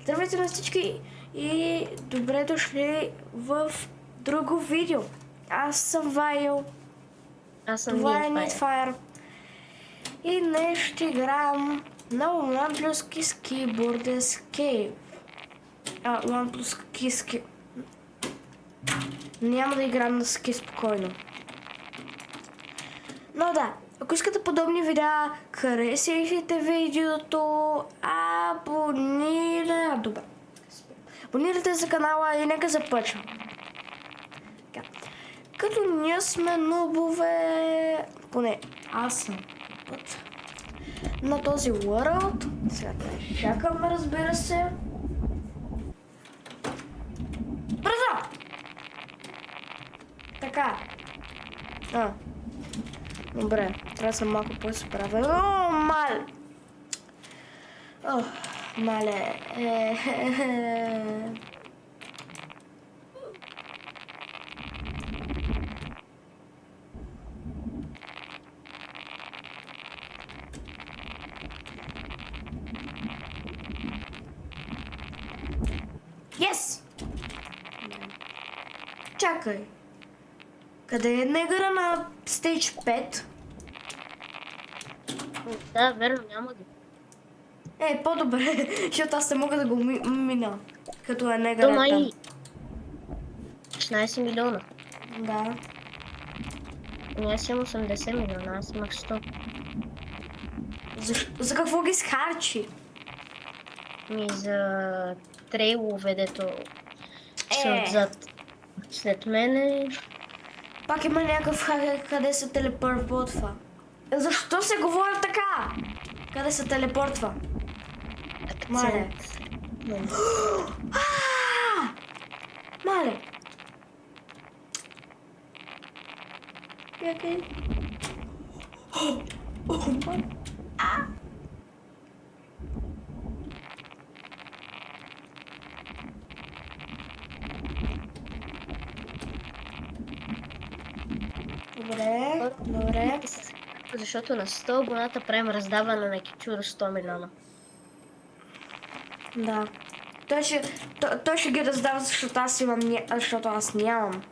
Здравейте на всички и добре дошли в друго видео. Аз съм Вайл. Аз съм Това е Nitfire. Nitfire. И днес ще играем на OnePlus Kiss Keyboard Escape. OnePlus Kiss. Няма да играем на ски спокойно. Но да, ако искате подобни видеа, харесайте видеото, абонирайте за канала и нека започнем. Като ние сме нубове, поне аз съм на този world. Сега да чакаме, разбира се. Бързо! Така. Добре, трябва да съм малко по-справен. О, мале! О, мале. Yes! Чакай. Къде е негъра на Stage 5? Да, верно, няма ги. По-добре, защото аз не мога да го мина. Като е негъра Дома там. и 16 милиона. Да. Аз имам 80 милиона, аз имах 100. За какво ги схарчи? За трейлове, дето са отзад. След мене... Пак има някакъв хакер, къде се телепортва. Защо се говори така? Къде се телепортва? Мале. Мале. Якай. Добре. Защото на 100 абоната правим раздаване на кичура 100 милиона. Да. Той ще ги раздава, защото аз нямам.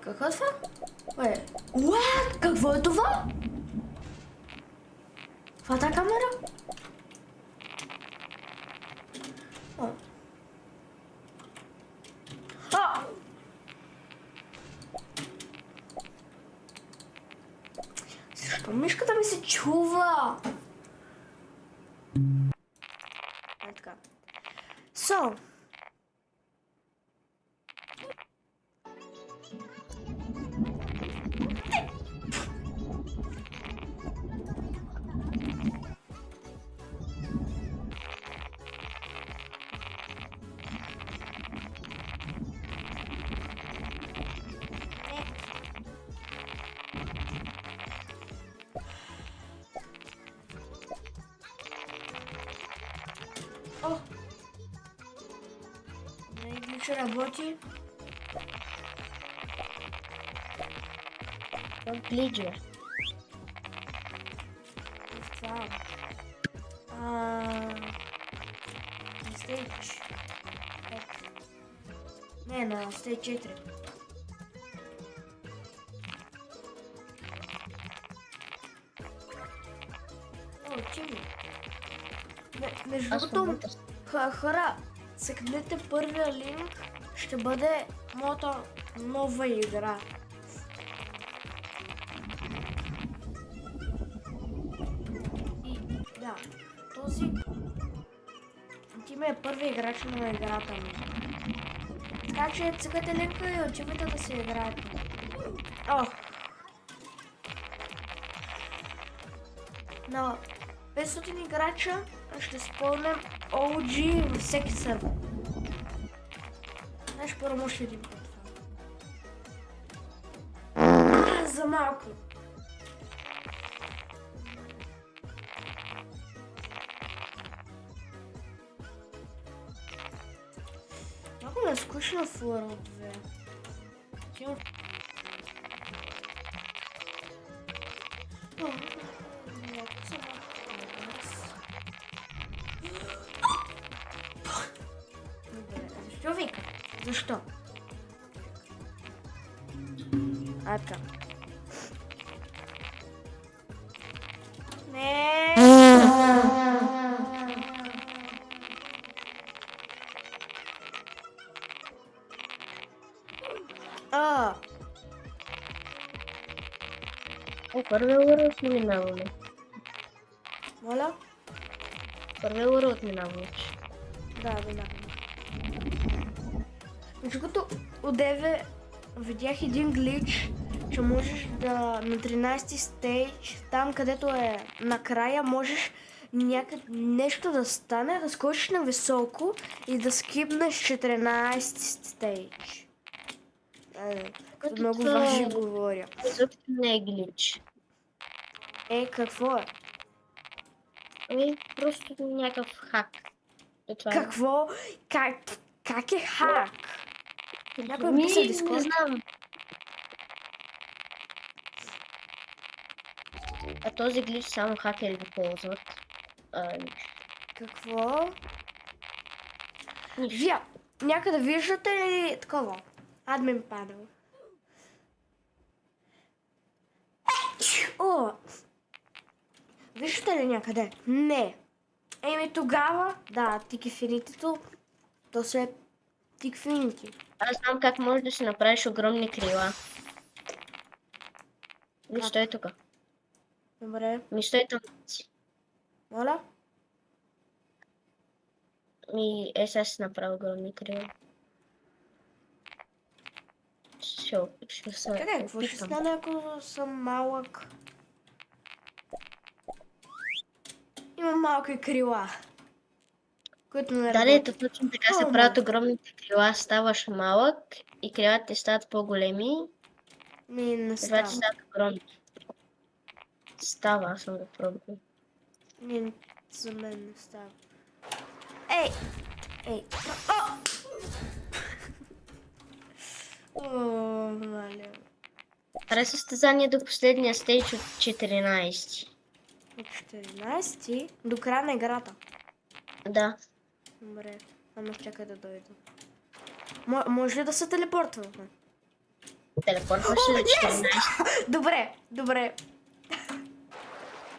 Какво е това? Какво е това? Това е тази камера? Защо мишката ми се чува? Така. Глича работи. Глиджа. Това. Стейдж. Не, на стейдж 4. Чиво. Между другото, хора, цъкнете първия линк, ще бъде моята нова игра. И да, този ти ми е първи играч на играта ми. Така че цъкате линка и отивайте да се играете. На 500 играча ще спомням OG във всеки сървър. Знаеш, първо ще един път това. За малко. ми е скучно в World 2. Защо вика? Защо? А, така. Не. А, Първия урок минаваме. моля? Първия урок минаваме. Да, минаваме. Между другото, одеве видях един глич, че можеш да на 13-ти стейдж, там където е накрая, можеш нещо да стане, да скочиш на високо и да скипнеш 14-ти стейдж. Като Много това важно говоря. изобщо не е глич. Какво е? Ами, просто някакъв хак. Това е. Какво? Как е хак? Някой Ми, писа в не Дискорд? знам. А този глич само хакери го ползват. Какво? Нищо. Вие някъде виждате ли такова? Админ панел. О! Виждате ли някъде? Не. Еми тогава, да, тикифинитито, то се е тикфинити. Аз знам как можеш да си направиш огромни крила. Виж, Как? той е тук. Добре. Той е там. Моля? Сега си направя огромни крила. Ще се Къде? Какво ще опитам. стане, ако съм малък? Имам малки крила, които не Да, работят. точно така се О, правят ма. огромните крила. Ставаш малък и крилата ти стават по-големи. Ми не Това става. ти стават огромни. Става, аз съм го пробвал. Не, за мен не става. Ей! Ей! О! О, маля. Прави състезание до последния стейдж от 14. От 14 до края на играта. Да. Добре, ама чакай да дойда. Може ли да се телепортваме? Телепортваш се до 14. Добре.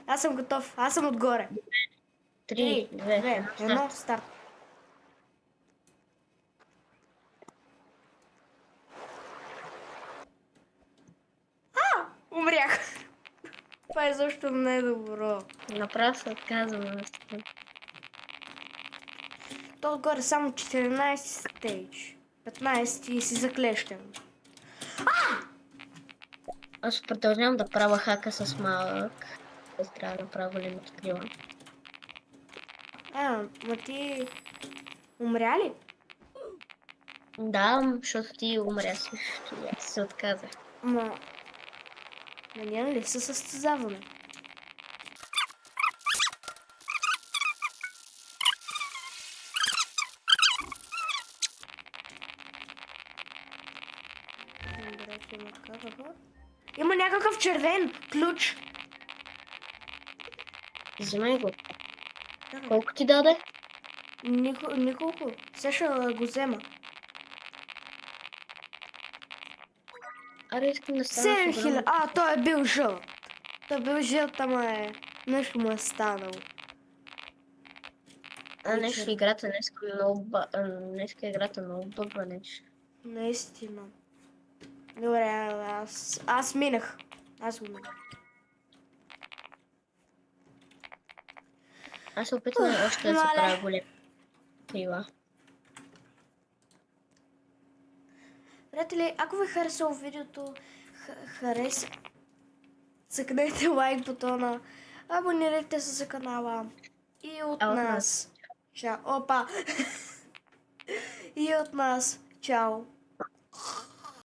Аз съм готов. Аз съм отгоре. 3, 2, 1, старт. Умрях. Това е защо не е добро. Направо се отказвам. То отгоре само 14 стейдж. 15 и си заклещен. Аз продължавам да правя хака с малък. Аз трябва да направя големи крила. Ма ти умря ли? Да, защото ти умря също. Аз се отказах. Ма ние ли се състезаваме? Има някакъв червен ключ. Взимай го. Колко ти даде? Николко. Сега ще го взема. Аре, искам да стана 7000. Той е бил жълт. Той е бил жълт, ама нещо му е станало. Нещо играта днеска играта много бъгва нещо. Наистина. Добре, аз минах. Аз го минах. Аз се опитвам още да се правя голям крила. Приятели, ако ви е харесало видеото, цъкнете лайк бутона, абонирайте се за канала и от нас. Чао. Опа! И от нас. Чао.